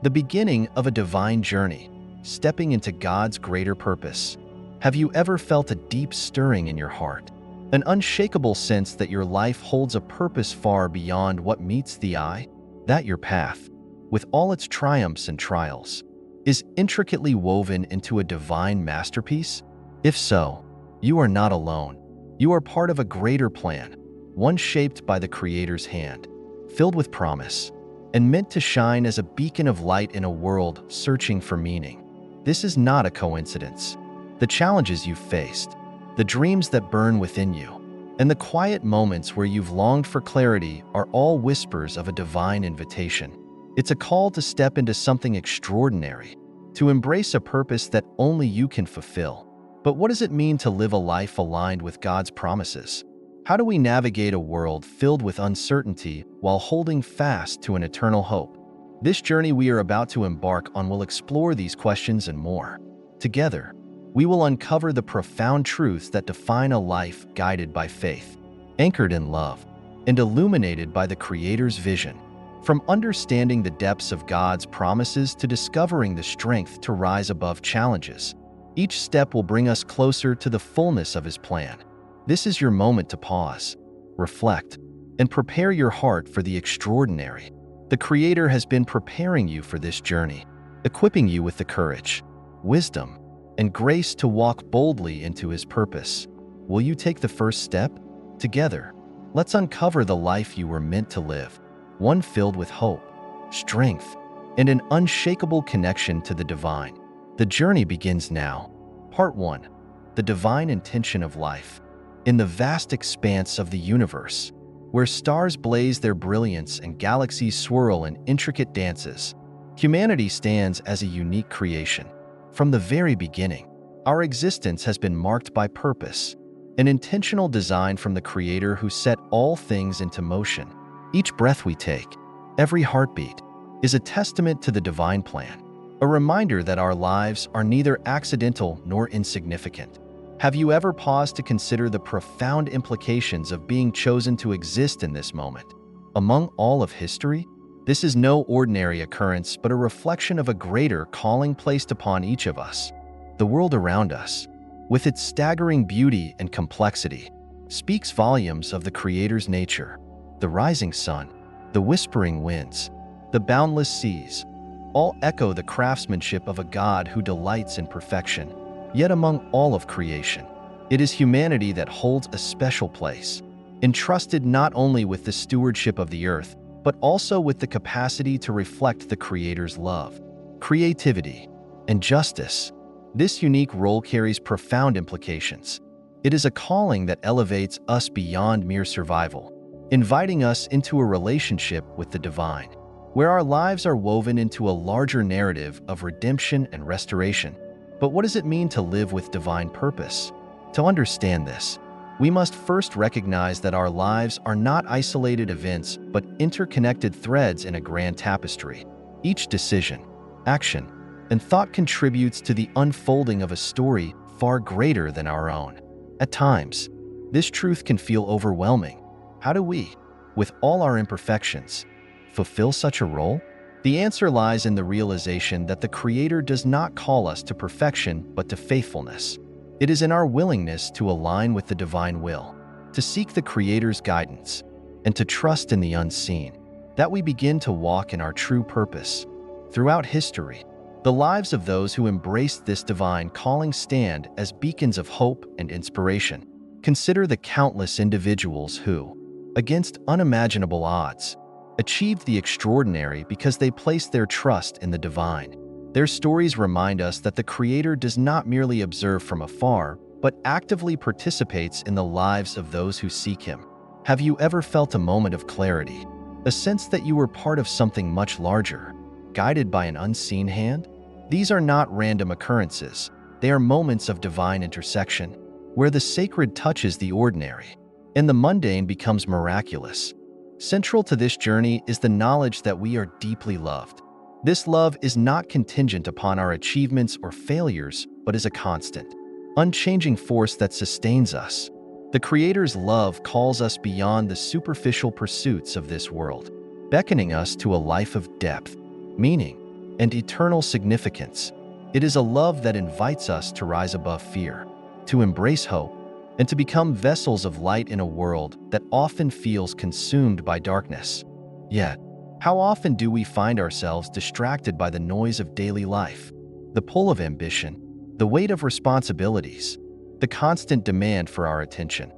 the beginning of a divine journey, stepping into God's greater purpose. Have you ever felt a deep stirring in your heart, an unshakable sense that your life holds a purpose far beyond what meets the eye? That your path, with all its triumphs and trials, is intricately woven into a divine masterpiece? If so, you are not alone. You are part of a greater plan, one shaped by the Creator's hand, filled with promise, and meant to shine as a beacon of light in a world searching for meaning. This is not a coincidence. The challenges you've faced, the dreams that burn within you, and the quiet moments where you've longed for clarity are all whispers of a divine invitation. It's a call to step into something extraordinary, to embrace a purpose that only you can fulfill. But what does it mean to live a life aligned with God's promises? How do we navigate a world filled with uncertainty while holding fast to an eternal hope? This journey we are about to embark on will explore these questions and more. Together, we will uncover the profound truths that define a life guided by faith, anchored in love, and illuminated by the Creator's vision. From understanding the depths of God's promises to discovering the strength to rise above challenges, each step will bring us closer to the fullness of His plan. This is your moment to pause, reflect, and prepare your heart for the extraordinary. The Creator has been preparing you for this journey, equipping you with the courage, wisdom, and grace to walk boldly into His purpose. Will you take the first step? Together, let's uncover the life you were meant to live, one filled with hope, strength, and an unshakable connection to the divine. The journey begins now. Part 1. The divine intention of life. In the vast expanse of the universe, where stars blaze their brilliance and galaxies swirl in intricate dances, humanity stands as a unique creation. From the very beginning, our existence has been marked by purpose, an intentional design from the Creator who set all things into motion. Each breath we take, every heartbeat, is a testament to the divine plan, a reminder that our lives are neither accidental nor insignificant. Have you ever paused to consider the profound implications of being chosen to exist in this moment? Among all of history, this is no ordinary occurrence but a reflection of a greater calling placed upon each of us. The world around us, with its staggering beauty and complexity, speaks volumes of the Creator's nature. The rising sun, the whispering winds, the boundless seas, all echo the craftsmanship of a God who delights in perfection. Yet among all of creation, it is humanity that holds a special place, entrusted not only with the stewardship of the earth, but also with the capacity to reflect the Creator's love, creativity, and justice. This unique role carries profound implications. It is a calling that elevates us beyond mere survival, inviting us into a relationship with the divine, where our lives are woven into a larger narrative of redemption and restoration. But what does it mean to live with divine purpose? To understand this, we must first recognize that our lives are not isolated events but interconnected threads in a grand tapestry. Each decision, action, and thought contributes to the unfolding of a story far greater than our own. At times, this truth can feel overwhelming. How do we, with all our imperfections, fulfill such a role? The answer lies in the realization that the Creator does not call us to perfection but to faithfulness. It is in our willingness to align with the divine will, to seek the Creator's guidance, and to trust in the unseen, that we begin to walk in our true purpose. Throughout history, the lives of those who embraced this divine calling stand as beacons of hope and inspiration. Consider the countless individuals who, against unimaginable odds, achieved the extraordinary because they placed their trust in the divine. Their stories remind us that the Creator does not merely observe from afar, but actively participates in the lives of those who seek Him. Have you ever felt a moment of clarity, a sense that you were part of something much larger, guided by an unseen hand? These are not random occurrences. They are moments of divine intersection, where the sacred touches the ordinary, and the mundane becomes miraculous. Central to this journey is the knowledge that we are deeply loved. This love is not contingent upon our achievements or failures, but is a constant, unchanging force that sustains us. The Creator's love calls us beyond the superficial pursuits of this world, beckoning us to a life of depth, meaning, and eternal significance. It is a love that invites us to rise above fear, to embrace hope, and to become vessels of light in a world that often feels consumed by darkness. Yet, how often do we find ourselves distracted by the noise of daily life, the pull of ambition, the weight of responsibilities, the constant demand for our attention?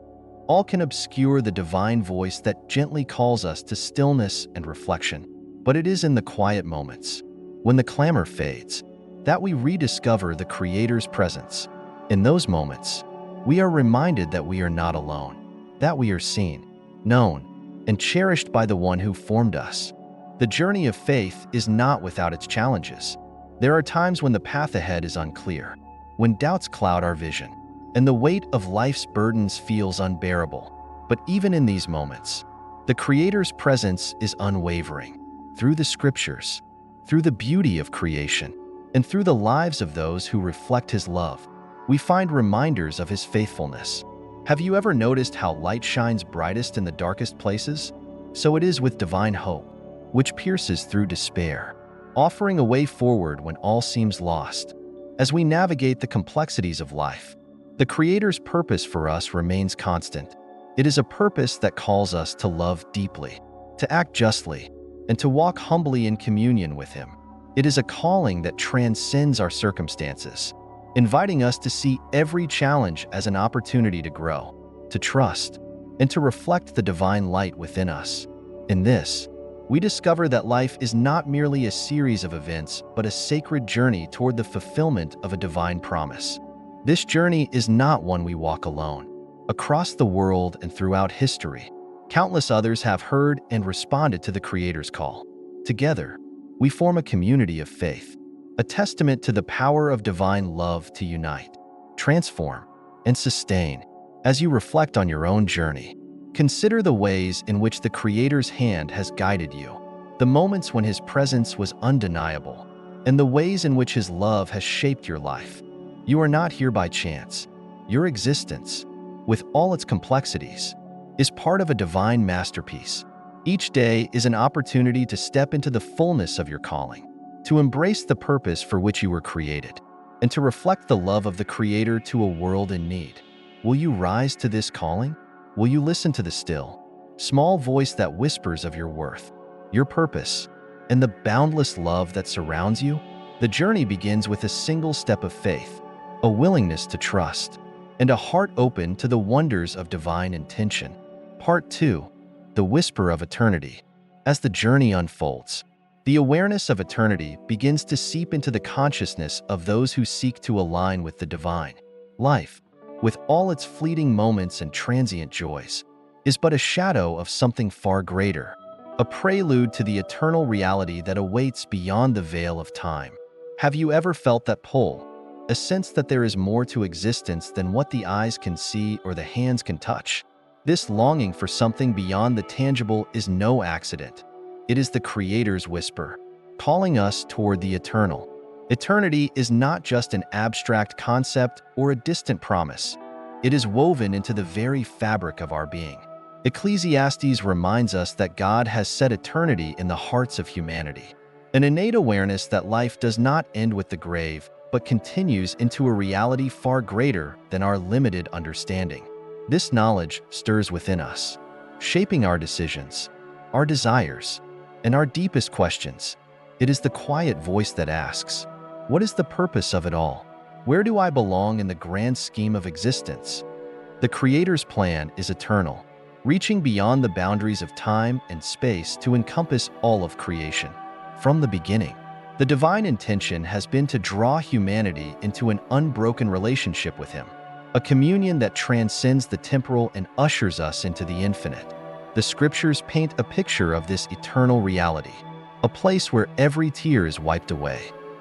All can obscure the divine voice that gently calls us to stillness and reflection. But it is in the quiet moments, when the clamor fades, that we rediscover the Creator's presence. In those moments, we are reminded that we are not alone, that we are seen, known, and cherished by the one who formed us. The journey of faith is not without its challenges. There are times when the path ahead is unclear, when doubts cloud our vision, and the weight of life's burdens feels unbearable. But even in these moments, the Creator's presence is unwavering. Through the Scriptures, through the beauty of creation, and through the lives of those who reflect His love, we find reminders of His faithfulness. Have you ever noticed how light shines brightest in the darkest places? So it is with divine hope, which pierces through despair, offering a way forward when all seems lost. As we navigate the complexities of life, the Creator's purpose for us remains constant. It is a purpose that calls us to love deeply, to act justly, and to walk humbly in communion with Him. It is a calling that transcends our circumstances, inviting us to see every challenge as an opportunity to grow, to trust, and to reflect the divine light within us. In this, we discover that life is not merely a series of events, but a sacred journey toward the fulfillment of a divine promise. This journey is not one we walk alone. Across the world and throughout history, countless others have heard and responded to the Creator's call. Together, we form a community of faith, a testament to the power of divine love to unite, transform, and sustain. As you reflect on your own journey, consider the ways in which the Creator's hand has guided you, the moments when His presence was undeniable, and the ways in which His love has shaped your life. You are not here by chance. Your existence, with all its complexities, is part of a divine masterpiece. Each day is an opportunity to step into the fullness of your calling, to embrace the purpose for which you were created, and to reflect the love of the Creator to a world in need. Will you rise to this calling? Will you listen to the still, small voice that whispers of your worth, your purpose, and the boundless love that surrounds you? The journey begins with a single step of faith, a willingness to trust, and a heart open to the wonders of divine intention. Part 2. The Whisper of Eternity. As the journey unfolds, the awareness of eternity begins to seep into the consciousness of those who seek to align with the divine. Life, with all its fleeting moments and transient joys, is but a shadow of something far greater, a prelude to the eternal reality that awaits beyond the veil of time. Have you ever felt that pull, a sense that there is more to existence than what the eyes can see or the hands can touch? This longing for something beyond the tangible is no accident. It is the Creator's whisper, calling us toward the eternal. Eternity is not just an abstract concept or a distant promise. It is woven into the very fabric of our being. Ecclesiastes reminds us that God has set eternity in the hearts of humanity, an innate awareness that life does not end with the grave, but continues into a reality far greater than our limited understanding. This knowledge stirs within us, shaping our decisions, our desires, and our deepest questions. It is the quiet voice that asks, what is the purpose of it all? Where do I belong in the grand scheme of existence? The Creator's plan is eternal, reaching beyond the boundaries of time and space to encompass all of creation. From the beginning, the divine intention has been to draw humanity into an unbroken relationship with Him, a communion that transcends the temporal and ushers us into the infinite. The Scriptures paint a picture of this eternal reality, a place where every tear is wiped away,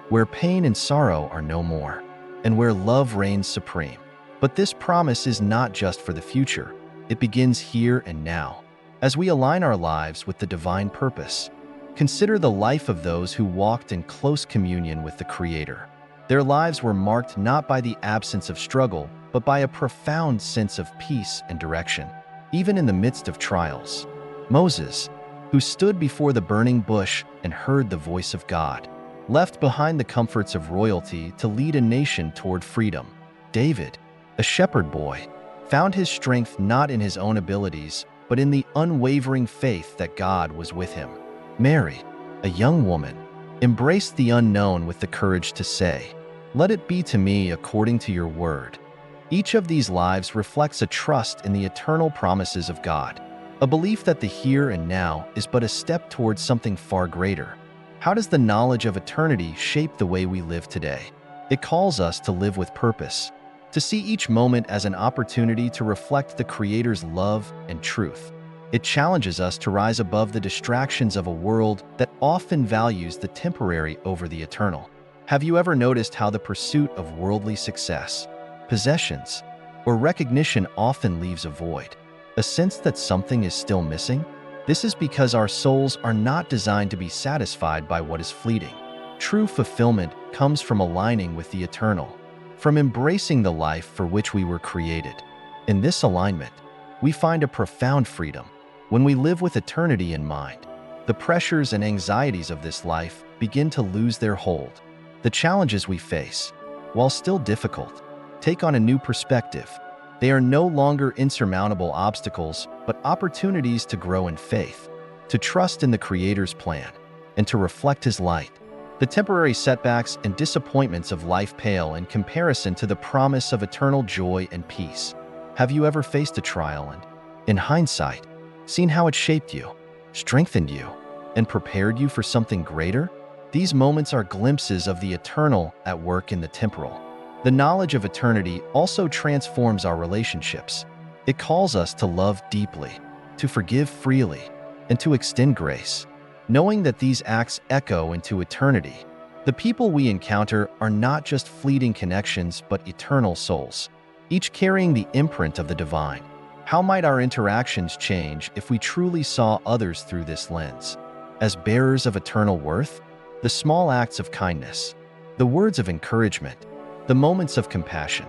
where pain and sorrow are no more, and where love reigns supreme. But this promise is not just for the future. It begins here and now. As we align our lives with the divine purpose, consider the life of those who walked in close communion with the Creator. Their lives were marked not by the absence of struggle, but by a profound sense of peace and direction, even in the midst of trials. Moses, who stood before the burning bush and heard the voice of God, left behind the comforts of royalty to lead a nation toward freedom. David, a shepherd boy, found his strength not in his own abilities, but in the unwavering faith that God was with him. Mary, a young woman, embraced the unknown with the courage to say, "Let it be to me according to your word." Each of these lives reflects a trust in the eternal promises of God, a belief that the here and now is but a step towards something far greater. How does the knowledge of eternity shape the way we live today? It calls us to live with purpose, to see each moment as an opportunity to reflect the Creator's love and truth. It challenges us to rise above the distractions of a world that often values the temporary over the eternal. Have you ever noticed how the pursuit of worldly success, possessions, or recognition often leaves a void, a sense that something is still missing? This is because our souls are not designed to be satisfied by what is fleeting. True fulfillment comes from aligning with the eternal, from embracing the life for which we were created. In this alignment, we find a profound freedom. When we live with eternity in mind, the pressures and anxieties of this life begin to lose their hold. The challenges we face, while still difficult, take on a new perspective. They are no longer insurmountable obstacles, but opportunities to grow in faith, to trust in the Creator's plan, and to reflect His light. The temporary setbacks and disappointments of life pale in comparison to the promise of eternal joy and peace. Have you ever faced a trial and, in hindsight, seen how it shaped you, strengthened you, and prepared you for something greater? These moments are glimpses of the eternal at work in the temporal. The knowledge of eternity also transforms our relationships. It calls us to love deeply, to forgive freely, and to extend grace, knowing that these acts echo into eternity. The people we encounter are not just fleeting connections, but eternal souls, each carrying the imprint of the divine. How might our interactions change if we truly saw others through this lens? As bearers of eternal worth, the small acts of kindness, the words of encouragement, the moments of compassion,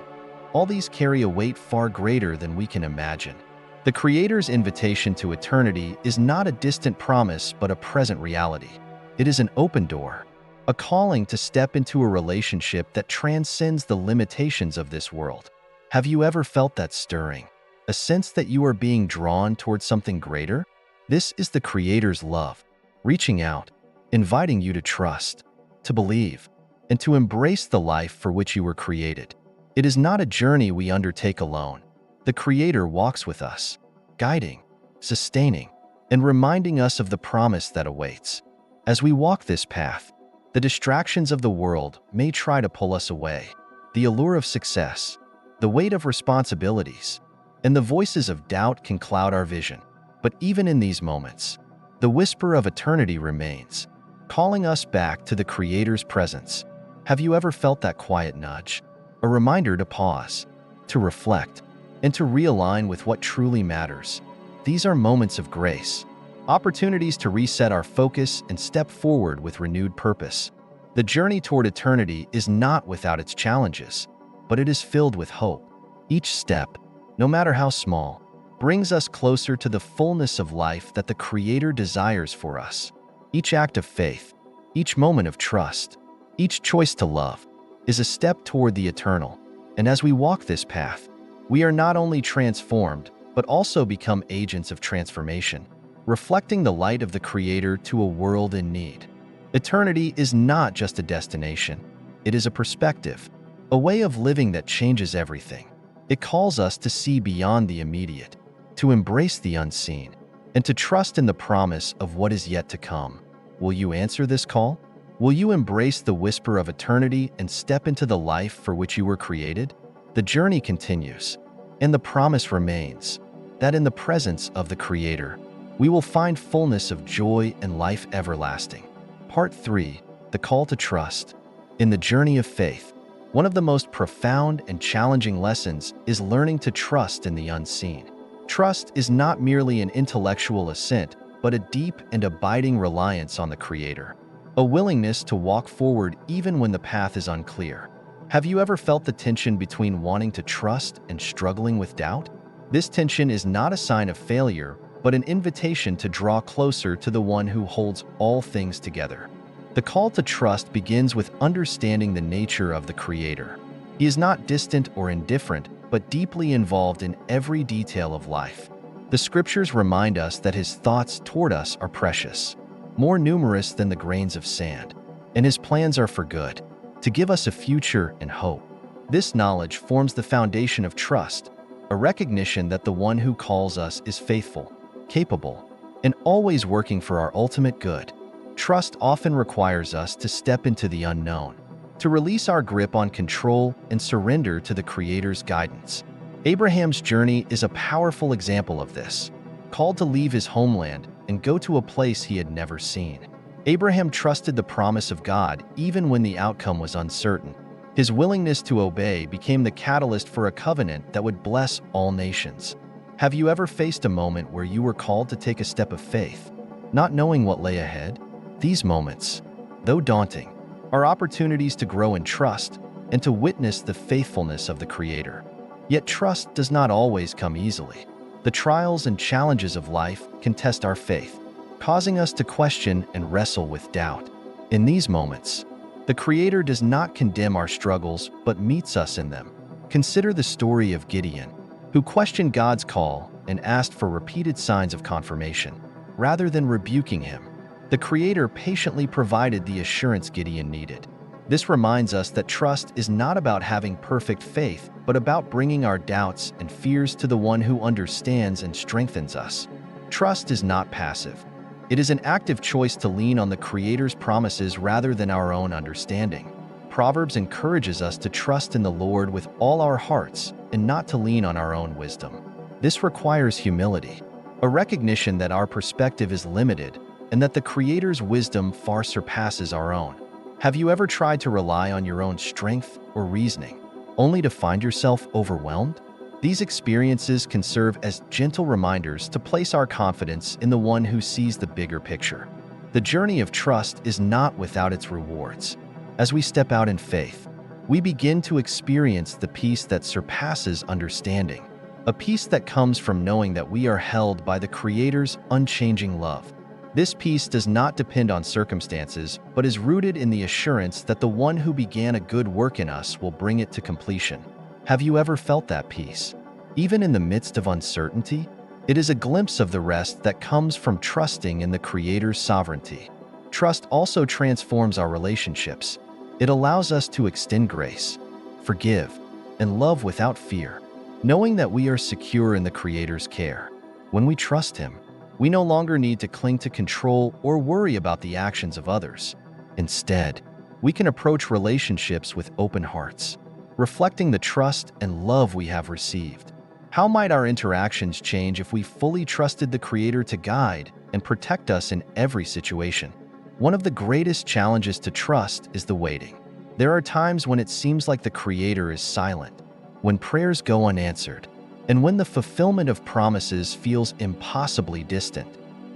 all these carry a weight far greater than we can imagine. The Creator's invitation to eternity is not a distant promise but a present reality. It is an open door, a calling to step into a relationship that transcends the limitations of this world. Have you ever felt that stirring? A sense that you are being drawn towards something greater? This is the Creator's love, reaching out, inviting you to trust, to believe, and to embrace the life for which you were created. It is not a journey we undertake alone. The Creator walks with us, guiding, sustaining, and reminding us of the promise that awaits. As we walk this path, the distractions of the world may try to pull us away. The allure of success, the weight of responsibilities, and the voices of doubt can cloud our vision. But even in these moments, the whisper of eternity remains, calling us back to the Creator's presence. Have you ever felt that quiet nudge? A reminder to pause, to reflect, and to realign with what truly matters. These are moments of grace, opportunities to reset our focus and step forward with renewed purpose. The journey toward eternity is not without its challenges, but it is filled with hope. Each step, no matter how small, brings us closer to the fullness of life that the Creator desires for us. Each act of faith, each moment of trust, each choice to love, is a step toward the eternal. And as we walk this path, we are not only transformed, but also become agents of transformation, reflecting the light of the Creator to a world in need. Eternity is not just a destination, it is a perspective, a way of living that changes everything. It calls us to see beyond the immediate, to embrace the unseen, and to trust in the promise of what is yet to come. Will you answer this call? Will you embrace the whisper of eternity and step into the life for which you were created? The journey continues, and the promise remains that in the presence of the Creator, we will find fullness of joy and life everlasting. Part 3. The Call to Trust. In the journey of faith, one of the most profound and challenging lessons is learning to trust in the unseen. Trust is not merely an intellectual assent, but a deep and abiding reliance on the Creator, a willingness to walk forward even when the path is unclear. Have you ever felt the tension between wanting to trust and struggling with doubt? This tension is not a sign of failure, but an invitation to draw closer to the one who holds all things together. The call to trust begins with understanding the nature of the Creator. He is not distant or indifferent, but deeply involved in every detail of life. The Scriptures remind us that His thoughts toward us are precious, more numerous than the grains of sand, and His plans are for good, to give us a future and hope. This knowledge forms the foundation of trust, a recognition that the one who calls us is faithful, capable, and always working for our ultimate good. Trust often requires us to step into the unknown, to release our grip on control and surrender to the Creator's guidance. Abraham's journey is a powerful example of this. Called to leave his homeland and go to a place he had never seen, Abraham trusted the promise of God even when the outcome was uncertain. His willingness to obey became the catalyst for a covenant that would bless all nations. Have you ever faced a moment where you were called to take a step of faith, not knowing what lay ahead? These moments, though daunting, are opportunities to grow in trust and to witness the faithfulness of the Creator. Yet trust does not always come easily. The trials and challenges of life can test our faith, causing us to question and wrestle with doubt. In these moments, the Creator does not condemn our struggles but meets us in them. Consider the story of Gideon, who questioned God's call and asked for repeated signs of confirmation. Rather than rebuking him, the Creator patiently provided the assurance Gideon needed. This reminds us that trust is not about having perfect faith, but about bringing our doubts and fears to the one who understands and strengthens us. Trust is not passive. It is an active choice to lean on the Creator's promises rather than our own understanding. Proverbs encourages us to trust in the Lord with all our hearts and not to lean on our own wisdom. This requires humility, a recognition that our perspective is limited and that the Creator's wisdom far surpasses our own. Have you ever tried to rely on your own strength or reasoning, only to find yourself overwhelmed? These experiences can serve as gentle reminders to place our confidence in the one who sees the bigger picture. The journey of trust is not without its rewards. As we step out in faith, we begin to experience the peace that surpasses understanding, a peace that comes from knowing that we are held by the Creator's unchanging love. This peace does not depend on circumstances, but is rooted in the assurance that the one who began a good work in us will bring it to completion. Have you ever felt that peace? Even in the midst of uncertainty, it is a glimpse of the rest that comes from trusting in the Creator's sovereignty. Trust also transforms our relationships. It allows us to extend grace, forgive, and love without fear, knowing that we are secure in the Creator's care. When we trust Him, we no longer need to cling to control or worry about the actions of others. Instead, we can approach relationships with open hearts, reflecting the trust and love we have received. How might our interactions change if we fully trusted the Creator to guide and protect us in every situation? One of the greatest challenges to trust is the waiting. There are times when it seems like the Creator is silent, when prayers go unanswered, and when the fulfillment of promises feels impossibly distant.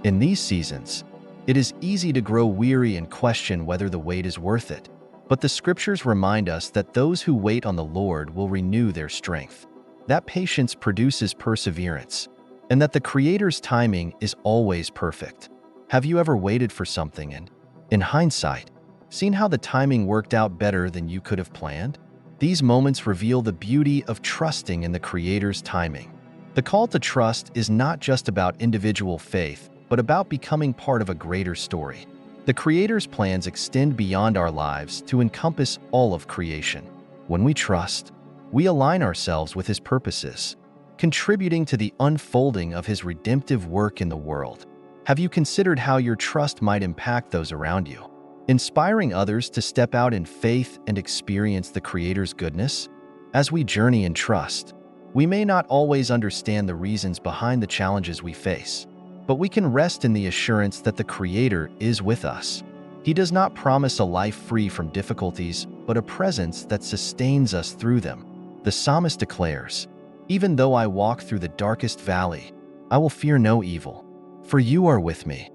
In these seasons, it is easy to grow weary and question whether the wait is worth it. But the Scriptures remind us that those who wait on the Lord will renew their strength. That patience produces perseverance, and that the Creator's timing is always perfect. Have you ever waited for something and, in hindsight, seen how the timing worked out better than you could have planned? These moments reveal the beauty of trusting in the Creator's timing. The call to trust is not just about individual faith, but about becoming part of a greater story. The Creator's plans extend beyond our lives to encompass all of creation. When we trust, we align ourselves with His purposes, contributing to the unfolding of His redemptive work in the world. Have you considered how your trust might impact those around you, inspiring others to step out in faith and experience the Creator's goodness? As we journey in trust, we may not always understand the reasons behind the challenges we face, but we can rest in the assurance that the Creator is with us. He does not promise a life free from difficulties, but a presence that sustains us through them. The psalmist declares, "Even though I walk through the darkest valley, I will fear no evil, for you are with me."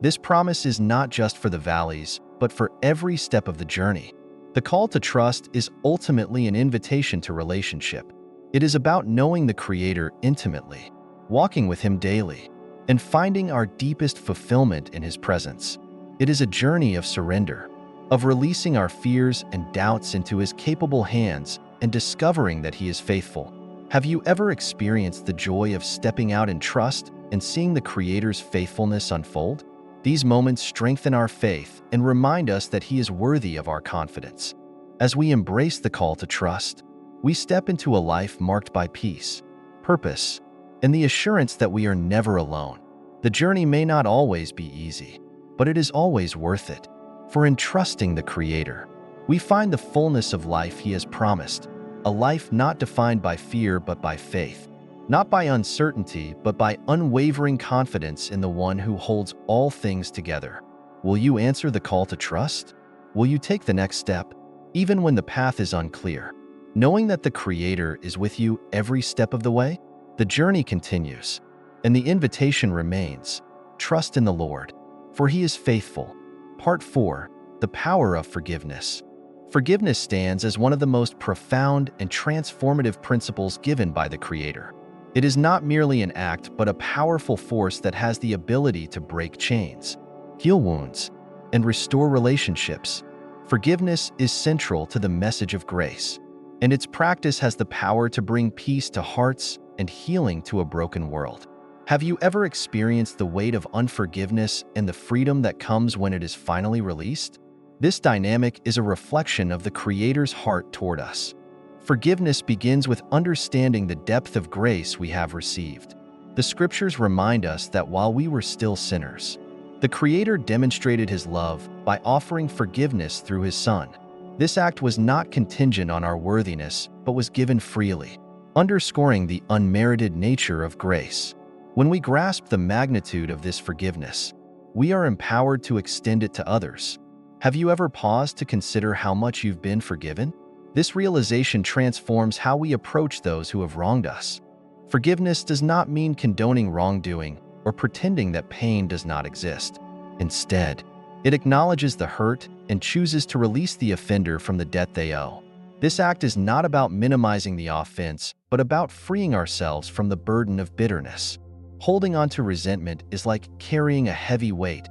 This promise is not just for the valleys, but for every step of the journey. The call to trust is ultimately an invitation to relationship. It is about knowing the Creator intimately, walking with Him daily, and finding our deepest fulfillment in His presence. It is a journey of surrender, of releasing our fears and doubts into His capable hands and discovering that He is faithful. Have you ever experienced the joy of stepping out in trust and seeing the Creator's faithfulness unfold? These moments strengthen our faith and remind us that He is worthy of our confidence. As we embrace the call to trust, we step into a life marked by peace, purpose, and the assurance that we are never alone. The journey may not always be easy, but it is always worth it. For in trusting the Creator, we find the fullness of life He has promised, a life not defined by fear but by faith, not by uncertainty but by unwavering confidence in the One who holds all things together. Will you answer the call to trust? Will you take the next step, even when the path is unclear, knowing that the Creator is with you every step of the way? The journey continues, and the invitation remains. Trust in the Lord, for He is faithful. Part 4. The Power of Forgiveness. Forgiveness stands as one of the most profound and transformative principles given by the Creator. It is not merely an act, but a powerful force that has the ability to break chains, heal wounds, and restore relationships. Forgiveness is central to the message of grace, and its practice has the power to bring peace to hearts and healing to a broken world. Have you ever experienced the weight of unforgiveness and the freedom that comes when it is finally released? This dynamic is a reflection of the Creator's heart toward us. Forgiveness begins with understanding the depth of grace we have received. The Scriptures remind us that while we were still sinners, the Creator demonstrated His love by offering forgiveness through His Son. This act was not contingent on our worthiness, but was given freely, underscoring the unmerited nature of grace. When we grasp the magnitude of this forgiveness, we are empowered to extend it to others. Have you ever paused to consider how much you've been forgiven? This realization transforms how we approach those who have wronged us. Forgiveness does not mean condoning wrongdoing or pretending that pain does not exist. Instead, it acknowledges the hurt and chooses to release the offender from the debt they owe. This act is not about minimizing the offense, but about freeing ourselves from the burden of bitterness. Holding on to resentment is like carrying a heavy weight.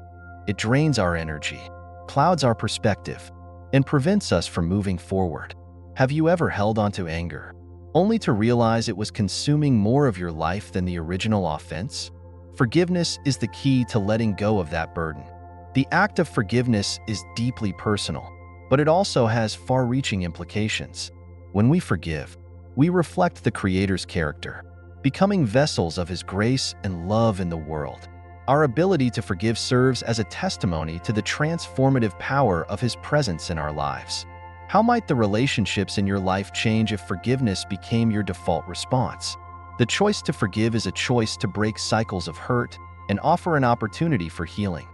It drains our energy, clouds our perspective, and prevents us from moving forward. Have you ever held on to anger, only to realize it was consuming more of your life than the original offense? Forgiveness is the key to letting go of that burden. The act of forgiveness is deeply personal, but it also has far-reaching implications. When we forgive, we reflect the Creator's character, becoming vessels of His grace and love in the world. Our ability to forgive serves as a testimony to the transformative power of His presence in our lives. How might the relationships in your life change if forgiveness became your default response? The choice to forgive is a choice to break cycles of hurt and offer an opportunity for healing.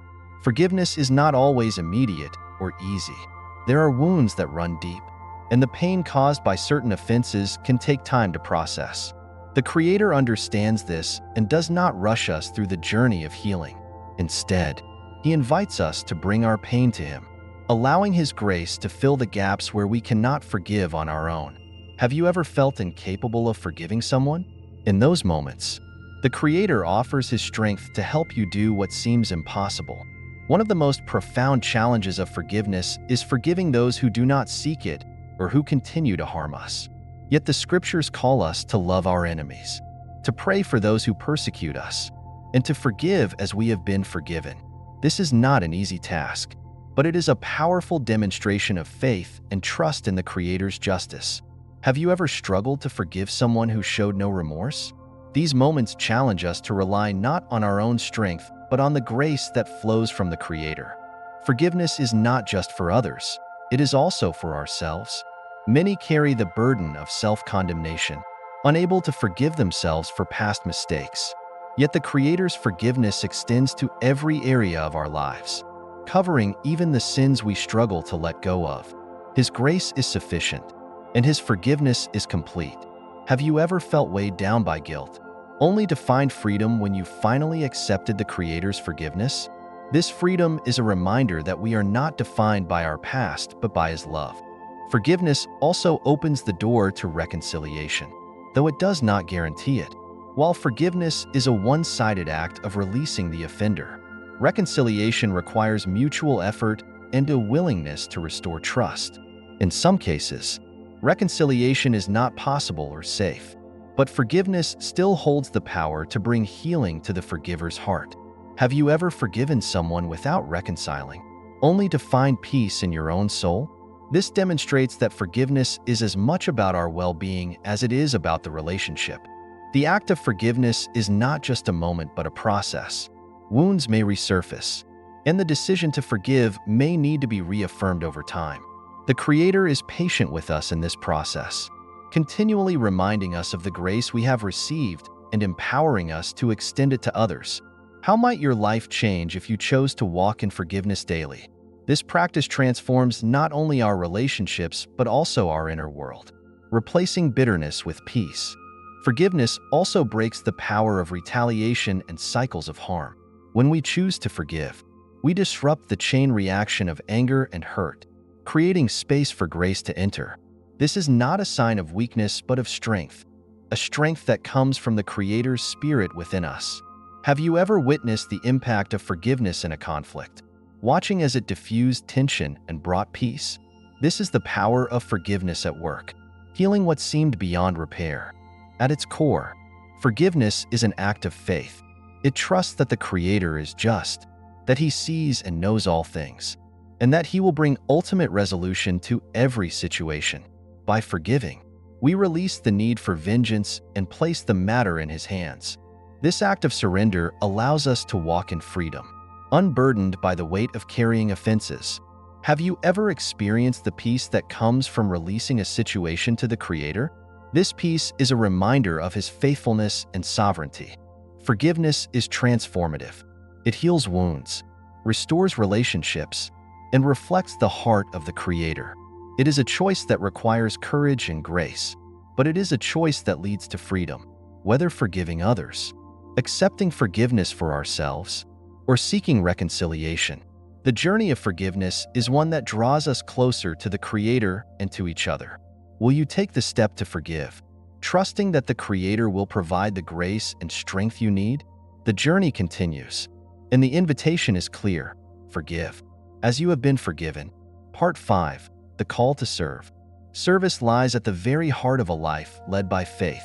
Forgiveness is not always immediate or easy. There are wounds that run deep, and the pain caused by certain offenses can take time to process. The Creator understands this and does not rush us through the journey of healing. Instead, He invites us to bring our pain to Him, allowing His grace to fill the gaps where we cannot forgive on our own. Have you ever felt incapable of forgiving someone? In those moments, the Creator offers His strength to help you do what seems impossible. One of the most profound challenges of forgiveness is forgiving those who do not seek it or who continue to harm us. Yet the Scriptures call us to love our enemies, to pray for those who persecute us, and to forgive as we have been forgiven. This is not an easy task, but it is a powerful demonstration of faith and trust in the Creator's justice. Have you ever struggled to forgive someone who showed no remorse? These moments challenge us to rely not on our own strength, but on the grace that flows from the Creator. Forgiveness is not just for others, it is also for ourselves. Many carry the burden of self-condemnation, unable to forgive themselves for past mistakes. Yet the Creator's forgiveness extends to every area of our lives, covering even the sins we struggle to let go of. His grace is sufficient, and His forgiveness is complete. Have you ever felt weighed down by guilt, only to find freedom when you finally accepted the Creator's forgiveness? This freedom is a reminder that we are not defined by our past, but by His love. Forgiveness also opens the door to reconciliation, though it does not guarantee it. While forgiveness is a one-sided act of releasing the offender, Reconciliation requires mutual effort and a willingness to restore trust. In some cases, reconciliation is not possible or safe, but forgiveness still holds the power to bring healing to the forgiver's heart. Have you ever forgiven someone without reconciling, only to find peace in your own soul? This demonstrates that forgiveness is as much about our well-being as it is about the relationship. The act of forgiveness is not just a moment but a process. Wounds may resurface, and the decision to forgive may need to be reaffirmed over time. The Creator is patient with us in this process, continually reminding us of the grace we have received and empowering us to extend it to others. How might your life change if you chose to walk in forgiveness daily? This practice transforms not only our relationships but also our inner world, replacing bitterness with peace. Forgiveness also breaks the power of retaliation and cycles of harm. When we choose to forgive, we disrupt the chain reaction of anger and hurt, creating space for grace to enter. This is not a sign of weakness but of strength, a strength that comes from the Creator's Spirit within us. Have you ever witnessed the impact of forgiveness in a conflict, watching as it diffused tension and brought peace? This is the power of forgiveness at work, healing what seemed beyond repair. At its core, forgiveness is an act of faith. It trusts that the Creator is just, that He sees and knows all things, and that He will bring ultimate resolution to every situation. By forgiving, we release the need for vengeance and place the matter in His hands. This act of surrender allows us to walk in freedom, unburdened by the weight of carrying offenses. Have you ever experienced the peace that comes from releasing a situation to the Creator? This peace is a reminder of His faithfulness and sovereignty. Forgiveness is transformative. It heals wounds, restores relationships, and reflects the heart of the Creator. It is a choice that requires courage and grace, but it is a choice that leads to freedom. Whether forgiving others, accepting forgiveness for ourselves, or seeking reconciliation, the journey of forgiveness is one that draws us closer to the Creator and to each other. Will you take the step to forgive, trusting that the Creator will provide the grace and strength you need? The journey continues, and the invitation is clear: forgive, as you have been forgiven. Part 5. The Call to Serve. Service lies at the very heart of a life led by faith.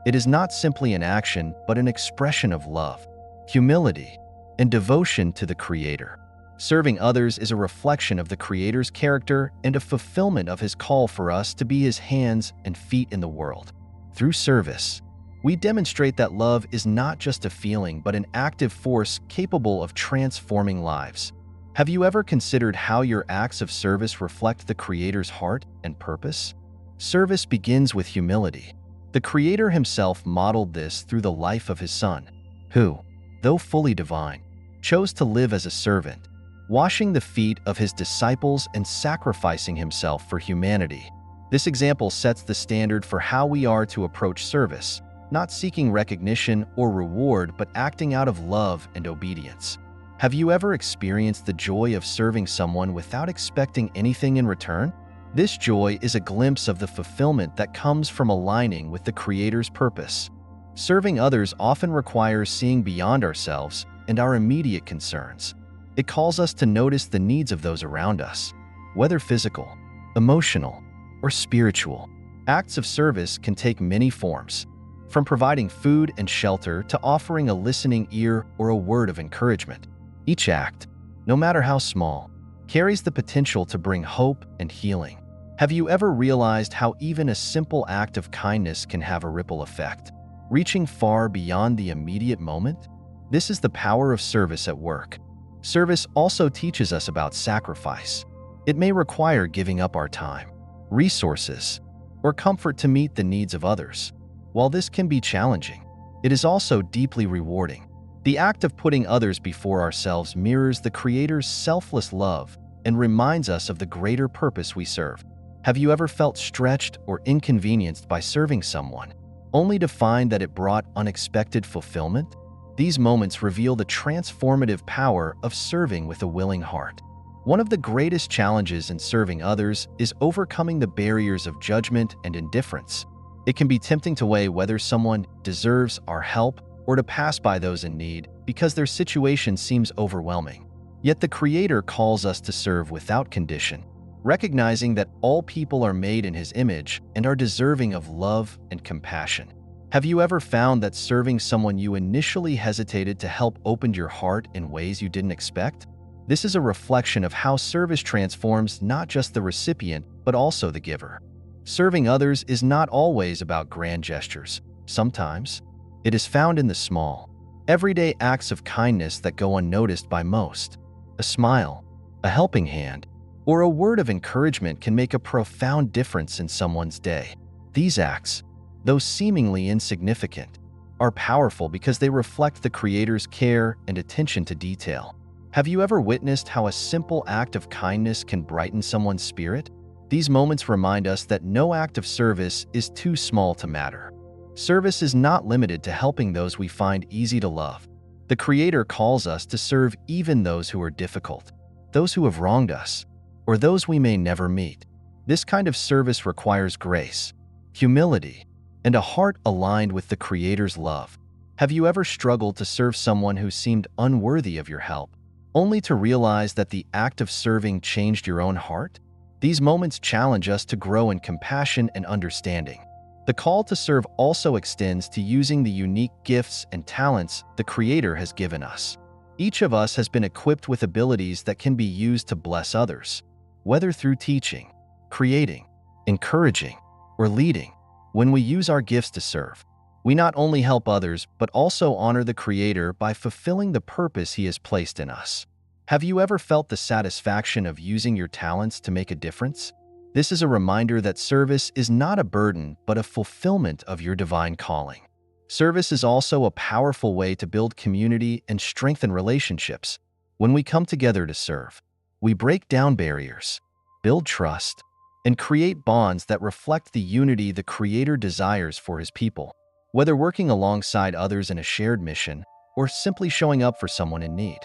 It is not simply an action, but an expression of love, humility, and devotion to the Creator. Serving others is a reflection of the Creator's character and a fulfillment of His call for us to be His hands and feet in the world. Through service, we demonstrate that love is not just a feeling but an active force capable of transforming lives. Have you ever considered how your acts of service reflect the Creator's heart and purpose? Service begins with humility. The Creator Himself modeled this through the life of His Son, who, though fully divine, chose to live as a servant, washing the feet of His disciples and sacrificing Himself for humanity. This example sets the standard for how we are to approach service, not seeking recognition or reward but acting out of love and obedience. Have you ever experienced the joy of serving someone without expecting anything in return? This joy is a glimpse of the fulfillment that comes from aligning with the Creator's purpose. Serving others often requires seeing beyond ourselves and our immediate concerns. It calls us to notice the needs of those around us, whether physical, emotional, or spiritual. Acts of service can take many forms, from providing food and shelter to offering a listening ear or a word of encouragement. Each act, no matter how small, carries the potential to bring hope and healing. Have you ever realized how even a simple act of kindness can have a ripple effect, reaching far beyond the immediate moment? This is the power of service at work. Service also teaches us about sacrifice. It may require giving up our time, resources, or comfort to meet the needs of others. While this can be challenging, it is also deeply rewarding. The act of putting others before ourselves mirrors the Creator's selfless love and reminds us of the greater purpose we serve. Have you ever felt stretched or inconvenienced by serving someone, only to find that it brought unexpected fulfillment? These moments reveal the transformative power of serving with a willing heart. One of the greatest challenges in serving others is overcoming the barriers of judgment and indifference. It can be tempting to weigh whether someone deserves our help or to pass by those in need, because their situation seems overwhelming. Yet the Creator calls us to serve without condition, recognizing that all people are made in His image and are deserving of love and compassion. Have you ever found that serving someone you initially hesitated to help opened your heart in ways you didn't expect? This is a reflection of how service transforms not just the recipient, but also the giver. Serving others is not always about grand gestures. Sometimes, it is found in the small, everyday acts of kindness that go unnoticed by most. A smile, a helping hand, or a word of encouragement can make a profound difference in someone's day. These acts, though seemingly insignificant, are powerful because they reflect the Creator's care and attention to detail. Have you ever witnessed how a simple act of kindness can brighten someone's spirit? These moments remind us that no act of service is too small to matter. Service is not limited to helping those we find easy to love. The Creator calls us to serve even those who are difficult, those who have wronged us, or those we may never meet. This kind of service requires grace, humility, and a heart aligned with the Creator's love. Have you ever struggled to serve someone who seemed unworthy of your help, only to realize that the act of serving changed your own heart? These moments challenge us to grow in compassion and understanding. The call to serve also extends to using the unique gifts and talents the Creator has given us. Each of us has been equipped with abilities that can be used to bless others, whether through teaching, creating, encouraging, or leading. When we use our gifts to serve, we not only help others but also honor the Creator by fulfilling the purpose He has placed in us. Have you ever felt the satisfaction of using your talents to make a difference? This is a reminder that service is not a burden but a fulfillment of your divine calling. Service is also a powerful way to build community and strengthen relationships. When we come together to serve, we break down barriers, build trust, and create bonds that reflect the unity the Creator desires for His people. Whether working alongside others in a shared mission or simply showing up for someone in need,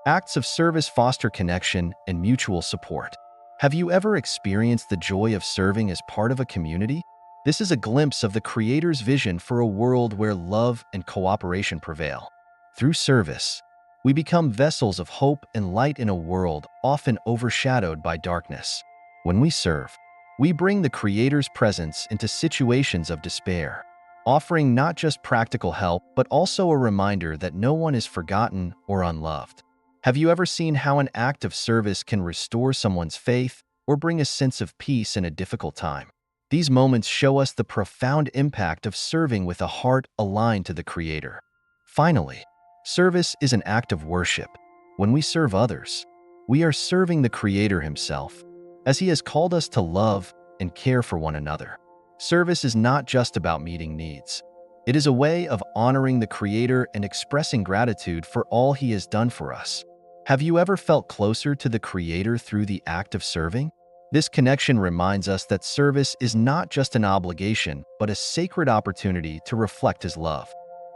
acts of service foster connection and mutual support. Have you ever experienced the joy of serving as part of a community? This is a glimpse of the Creator's vision for a world where love and cooperation prevail. Through service, we become vessels of hope and light in a world often overshadowed by darkness. When we serve, we bring the Creator's presence into situations of despair, offering not just practical help but also a reminder that no one is forgotten or unloved. Have you ever seen how an act of service can restore someone's faith or bring a sense of peace in a difficult time? These moments show us the profound impact of serving with a heart aligned to the Creator. Finally, service is an act of worship. When we serve others, we are serving the Creator Himself, as He has called us to love and care for one another. Service is not just about meeting needs. It is a way of honoring the Creator and expressing gratitude for all He has done for us. Have you ever felt closer to the Creator through the act of serving? This connection reminds us that service is not just an obligation, but a sacred opportunity to reflect His love.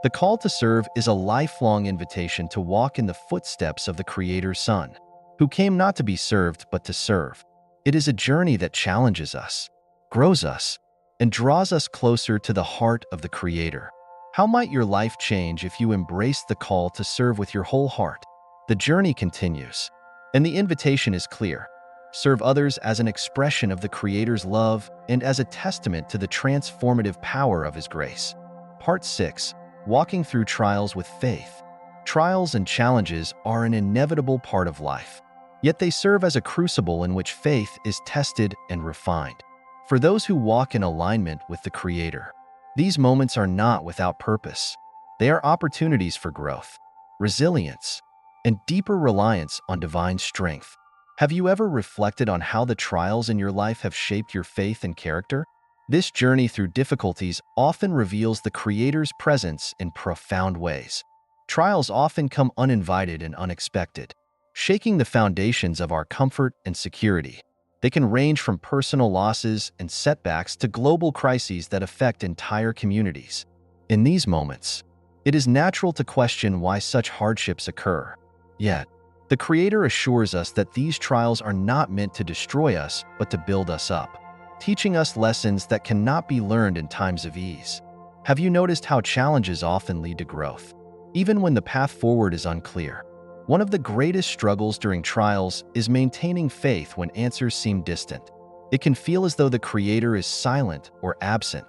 The call to serve is a lifelong invitation to walk in the footsteps of the Creator's Son, who came not to be served but to serve. It is a journey that challenges us, grows us, and draws us closer to the heart of the Creator. How might your life change if you embraced the call to serve with your whole heart? The journey continues, and the invitation is clear. Serve others as an expression of the Creator's love and as a testament to the transformative power of His grace. Part 6. Walking through trials with faith. Trials and challenges are an inevitable part of life, yet they serve as a crucible in which faith is tested and refined. For those who walk in alignment with the Creator, these moments are not without purpose. They are opportunities for growth, resilience, and deeper reliance on divine strength. Have you ever reflected on how the trials in your life have shaped your faith and character? This journey through difficulties often reveals the Creator's presence in profound ways. Trials often come uninvited and unexpected, shaking the foundations of our comfort and security. They can range from personal losses and setbacks to global crises that affect entire communities. In these moments, it is natural to question why such hardships occur. Yet, the Creator assures us that these trials are not meant to destroy us, but to build us up, teaching us lessons that cannot be learned in times of ease. Have you noticed how challenges often lead to growth? even when the path forward is unclear. One of the greatest struggles during trials is maintaining faith when answers seem distant. It can feel as though the Creator is silent or absent,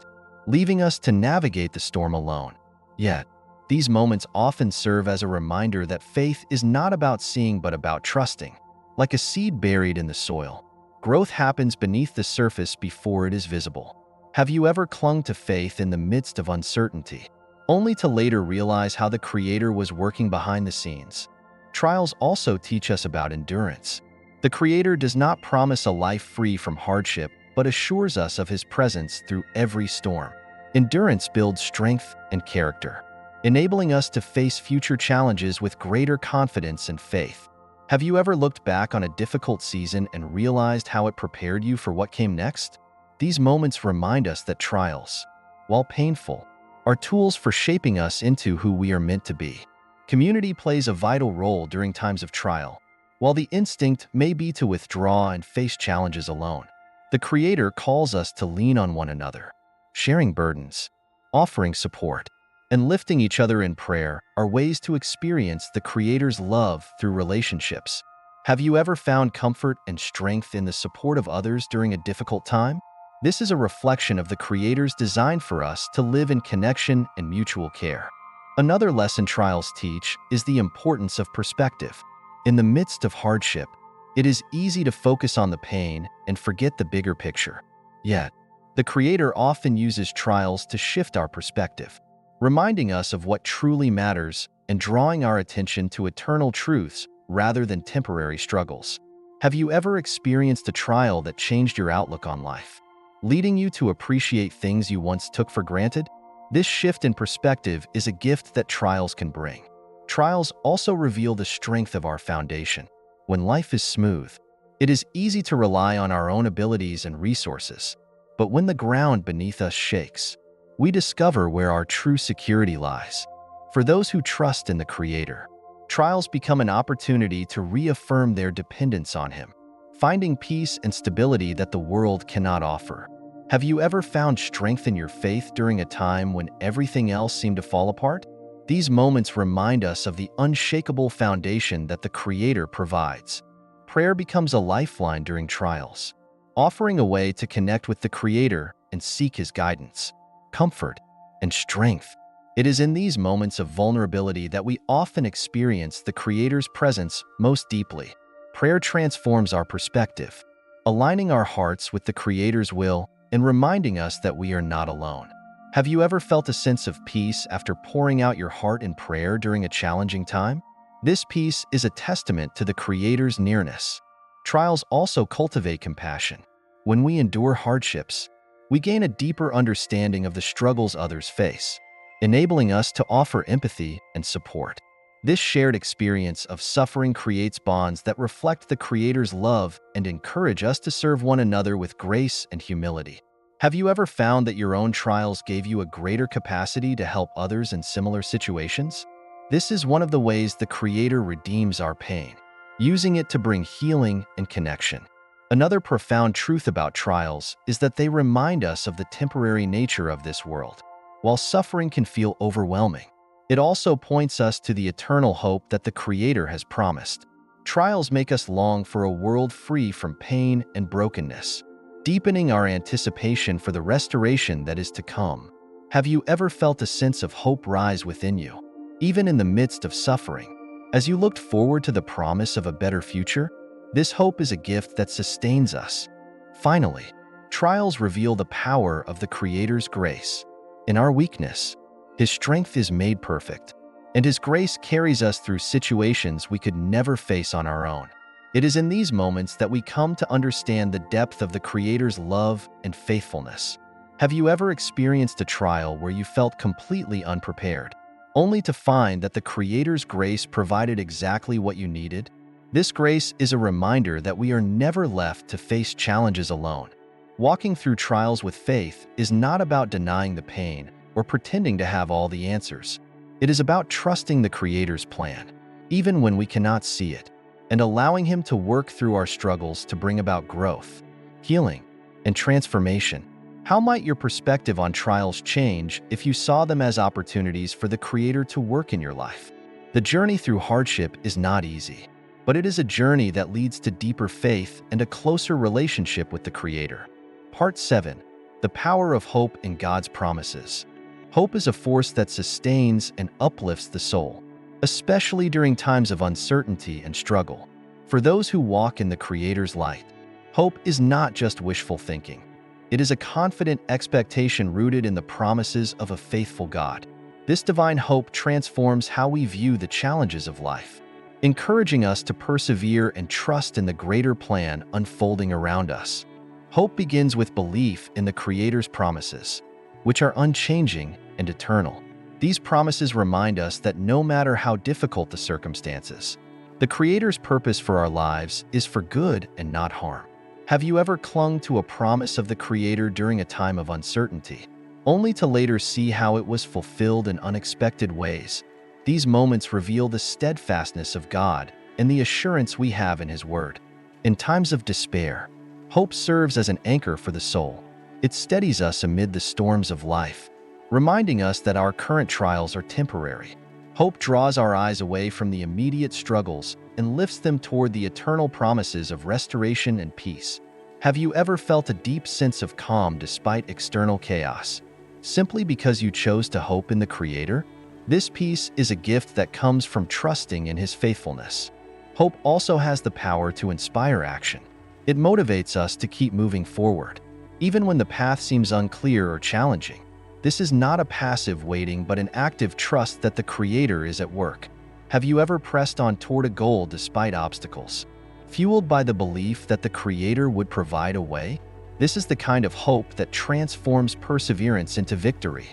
leaving us to navigate the storm alone. Yet, these moments often serve as a reminder that faith is not about seeing but about trusting. Like a seed buried in the soil, growth happens beneath the surface before it is visible. Have you ever clung to faith in the midst of uncertainty, only to later realize how the Creator was working behind the scenes? Trials also teach us about endurance. The Creator does not promise a life free from hardship, but assures us of His presence through every storm. Endurance builds strength and character, enabling us to face future challenges with greater confidence and faith. Have you ever looked back on a difficult season and realized how it prepared you for what came next? These moments remind us that trials, while painful, are tools for shaping us into who we are meant to be. Community plays a vital role during times of trial. While the instinct may be to withdraw and face challenges alone, the Creator calls us to lean on one another. Sharing burdens, offering support, and lifting each other in prayer are ways to experience the Creator's love through relationships. Have you ever found comfort and strength in the support of others during a difficult time? This is a reflection of the Creator's design for us to live in connection and mutual care. Another lesson trials teach is the importance of perspective. In the midst of hardship, it is easy to focus on the pain and forget the bigger picture. Yet, the Creator often uses trials to shift our perspective, reminding us of what truly matters and drawing our attention to eternal truths rather than temporary struggles. Have you ever experienced a trial that changed your outlook on life, leading you to appreciate things you once took for granted? This shift in perspective is a gift that trials can bring. Trials also reveal the strength of our foundation. When life is smooth, it is easy to rely on our own abilities and resources. But when the ground beneath us shakes, we discover where our true security lies. For those who trust in the Creator, trials become an opportunity to reaffirm their dependence on Him, finding peace and stability that the world cannot offer. Have you ever found strength in your faith during a time when everything else seemed to fall apart? These moments remind us of the unshakable foundation that the Creator provides. Prayer becomes a lifeline during trials, offering a way to connect with the Creator and seek His guidance, comfort, and strength. It is in these moments of vulnerability that we often experience the Creator's presence most deeply. Prayer transforms our perspective, aligning our hearts with the Creator's will and reminding us that we are not alone. Have you ever felt a sense of peace after pouring out your heart in prayer during a challenging time? This peace is a testament to the Creator's nearness. Trials also cultivate compassion. When we endure hardships, we gain a deeper understanding of the struggles others face, enabling us to offer empathy and support. This shared experience of suffering creates bonds that reflect the Creator's love and encourage us to serve one another with grace and humility. Have you ever found that your own trials gave you a greater capacity to help others in similar situations? This is one of the ways the Creator redeems our pain, using it to bring healing and connection. Another profound truth about trials is that they remind us of the temporary nature of this world. While suffering can feel overwhelming, it also points us to the eternal hope that the Creator has promised. Trials make us long for a world free from pain and brokenness, deepening our anticipation for the restoration that is to come. Have you ever felt a sense of hope rise within you, even in the midst of suffering? As you looked forward to the promise of a better future, this hope is a gift that sustains us. Finally, trials reveal the power of the Creator's grace. In our weakness, His strength is made perfect, and His grace carries us through situations we could never face on our own. It is in these moments that we come to understand the depth of the Creator's love and faithfulness. Have you ever experienced a trial where you felt completely unprepared, only to find that the Creator's grace provided exactly what you needed? This grace is a reminder that we are never left to face challenges alone. Walking through trials with faith is not about denying the pain or pretending to have all the answers. It is about trusting the Creator's plan, even when we cannot see it, and allowing Him to work through our struggles to bring about growth, healing, and transformation. How might your perspective on trials change if you saw them as opportunities for the Creator to work in your life? The journey through hardship is not easy, but it is a journey that leads to deeper faith and a closer relationship with the Creator. Part 7. The Power of Hope in God's Promises. Hope is a force that sustains and uplifts the soul, especially during times of uncertainty and struggle. For those who walk in the Creator's light, hope is not just wishful thinking. It is a confident expectation rooted in the promises of a faithful God. This divine hope transforms how we view the challenges of life, encouraging us to persevere and trust in the greater plan unfolding around us. Hope begins with belief in the Creator's promises, which are unchanging and eternal. These promises remind us that no matter how difficult the circumstances, the Creator's purpose for our lives is for good and not harm. Have you ever clung to a promise of the Creator during a time of uncertainty, only to later see how it was fulfilled in unexpected ways? These moments reveal the steadfastness of God and the assurance we have in His Word. In times of despair, hope serves as an anchor for the soul. It steadies us amid the storms of life, reminding us that our current trials are temporary. Hope draws our eyes away from the immediate struggles and lifts them toward the eternal promises of restoration and peace. Have you ever felt a deep sense of calm despite external chaos, simply because you chose to hope in the Creator? This peace is a gift that comes from trusting in His faithfulness. Hope also has the power to inspire action. It motivates us to keep moving forward, even when the path seems unclear or challenging. This is not a passive waiting but an active trust that the Creator is at work. Have you ever pressed on toward a goal despite obstacles, fueled by the belief that the Creator would provide a way? This is the kind of hope that transforms perseverance into victory.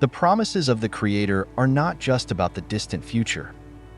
The promises of the Creator are not just about the distant future.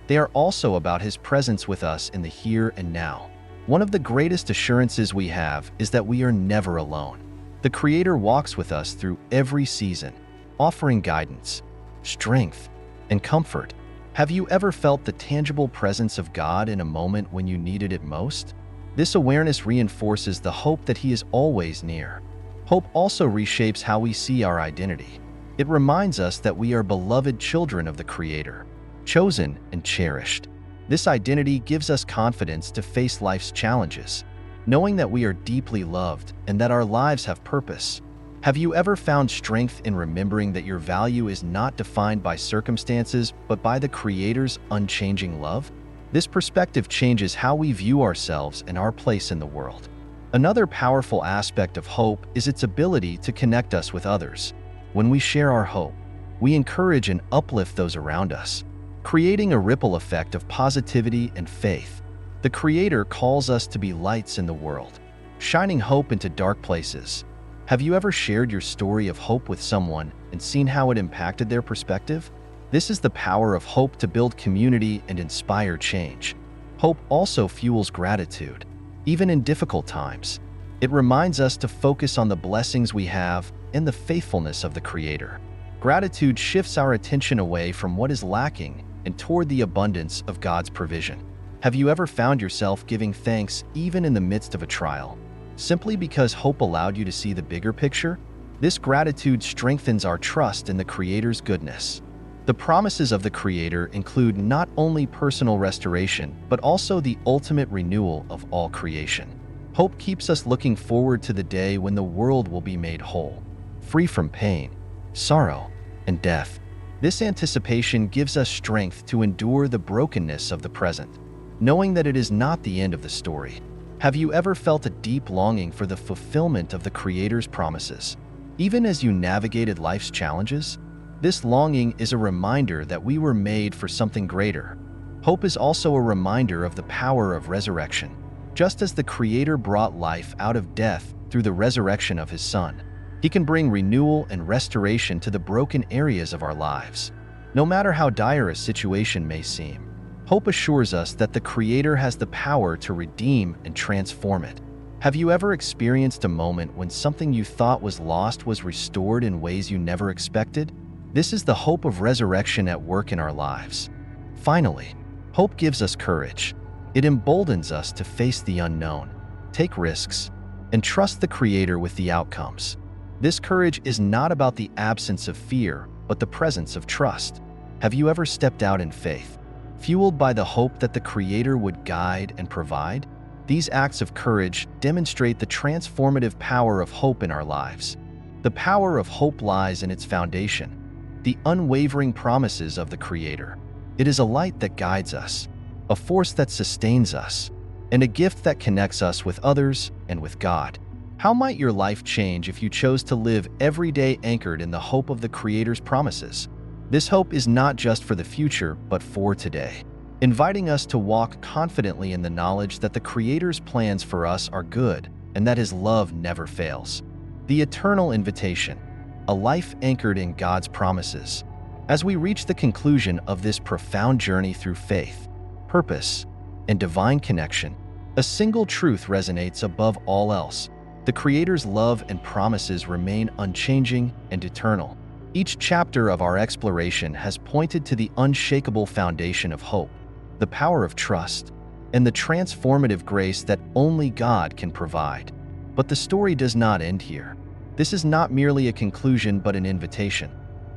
They are also about His presence with us in the here and now. One of the greatest assurances we have is that we are never alone. The Creator walks with us through every season, offering guidance, strength, and comfort. Have you ever felt the tangible presence of God in a moment when you needed it most? This awareness reinforces the hope that He is always near. Hope also reshapes how we see our identity. It reminds us that we are beloved children of the Creator, chosen and cherished. This identity gives us confidence to face life's challenges, knowing that we are deeply loved and that our lives have purpose. Have you ever found strength in remembering that your value is not defined by circumstances but by the Creator's unchanging love? This perspective changes how we view ourselves and our place in the world. Another powerful aspect of hope is its ability to connect us with others. When we share our hope, we encourage and uplift those around us, creating a ripple effect of positivity and faith. The Creator calls us to be lights in the world, shining hope into dark places. Have you ever shared your story of hope with someone and seen how it impacted their perspective? This is the power of hope to build community and inspire change. Hope also fuels gratitude, even in difficult times. It reminds us to focus on the blessings we have and the faithfulness of the Creator. Gratitude shifts our attention away from what is lacking and toward the abundance of God's provision. Have you ever found yourself giving thanks even in the midst of a trial, simply because hope allowed you to see the bigger picture? This gratitude strengthens our trust in the Creator's goodness. The promises of the Creator include not only personal restoration, but also the ultimate renewal of all creation. Hope keeps us looking forward to the day when the world will be made whole, free from pain, sorrow, and death. This anticipation gives us strength to endure the brokenness of the present, knowing that it is not the end of the story. Have you ever felt a deep longing for the fulfillment of the Creator's promises, even as you navigated life's challenges? This longing is a reminder that we were made for something greater. Hope is also a reminder of the power of resurrection. Just as the Creator brought life out of death through the resurrection of His Son, He can bring renewal and restoration to the broken areas of our lives. No matter how dire a situation may seem, hope assures us that the Creator has the power to redeem and transform it. Have you ever experienced a moment when something you thought was lost was restored in ways you never expected? This is the hope of resurrection at work in our lives. Finally, hope gives us courage. It emboldens us to face the unknown, take risks, and trust the Creator with the outcomes. This courage is not about the absence of fear, but the presence of trust. Have you ever stepped out in faith, fueled by the hope that the Creator would guide and provide? These acts of courage demonstrate the transformative power of hope in our lives. The power of hope lies in its foundation, the unwavering promises of the Creator. It is a light that guides us, a force that sustains us, and a gift that connects us with others and with God. How might your life change if you chose to live every day anchored in the hope of the Creator's promises? This hope is not just for the future, but for today, inviting us to walk confidently in the knowledge that the Creator's plans for us are good and that His love never fails. The eternal invitation, a life anchored in God's promises. As we reach the conclusion of this profound journey through faith, purpose, and divine connection, a single truth resonates above all else. The Creator's love and promises remain unchanging and eternal. Each chapter of our exploration has pointed to the unshakable foundation of hope, the power of trust, and the transformative grace that only God can provide. But the story does not end here. This is not merely a conclusion but an invitation,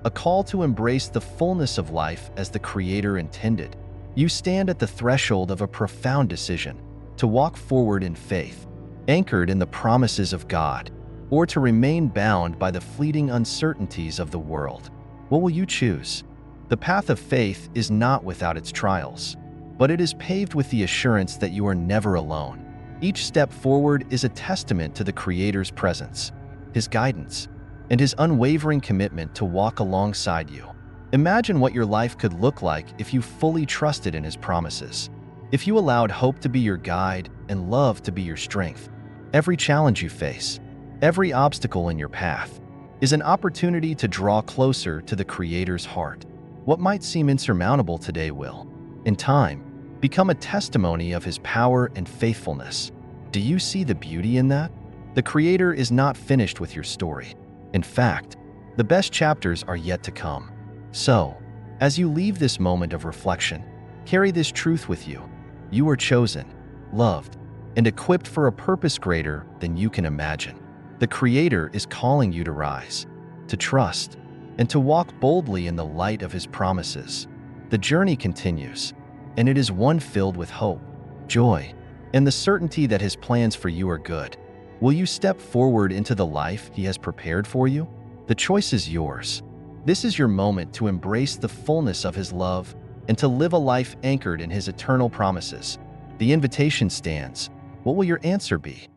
a call to embrace the fullness of life as the Creator intended. You stand at the threshold of a profound decision: to walk forward in faith, anchored in the promises of God, or to remain bound by the fleeting uncertainties of the world. What will you choose? The path of faith is not without its trials, but it is paved with the assurance that you are never alone. Each step forward is a testament to the Creator's presence, His guidance, and His unwavering commitment to walk alongside you. Imagine what your life could look like if you fully trusted in His promises. If you allowed hope to be your guide and love to be your strength. Every challenge you face, every obstacle in your path, is an opportunity to draw closer to the Creator's heart. What might seem insurmountable today will, in time, become a testimony of His power and faithfulness. Do you see the beauty in that? The Creator is not finished with your story. In fact, the best chapters are yet to come. So, as you leave this moment of reflection, carry this truth with you. You are chosen, loved, and equipped for a purpose greater than you can imagine. The Creator is calling you to rise, to trust, and to walk boldly in the light of His promises. The journey continues, and it is one filled with hope, joy, and the certainty that His plans for you are good. Will you step forward into the life He has prepared for you? The choice is yours. This is your moment to embrace the fullness of His love and to live a life anchored in His eternal promises. The invitation stands. What will your answer be?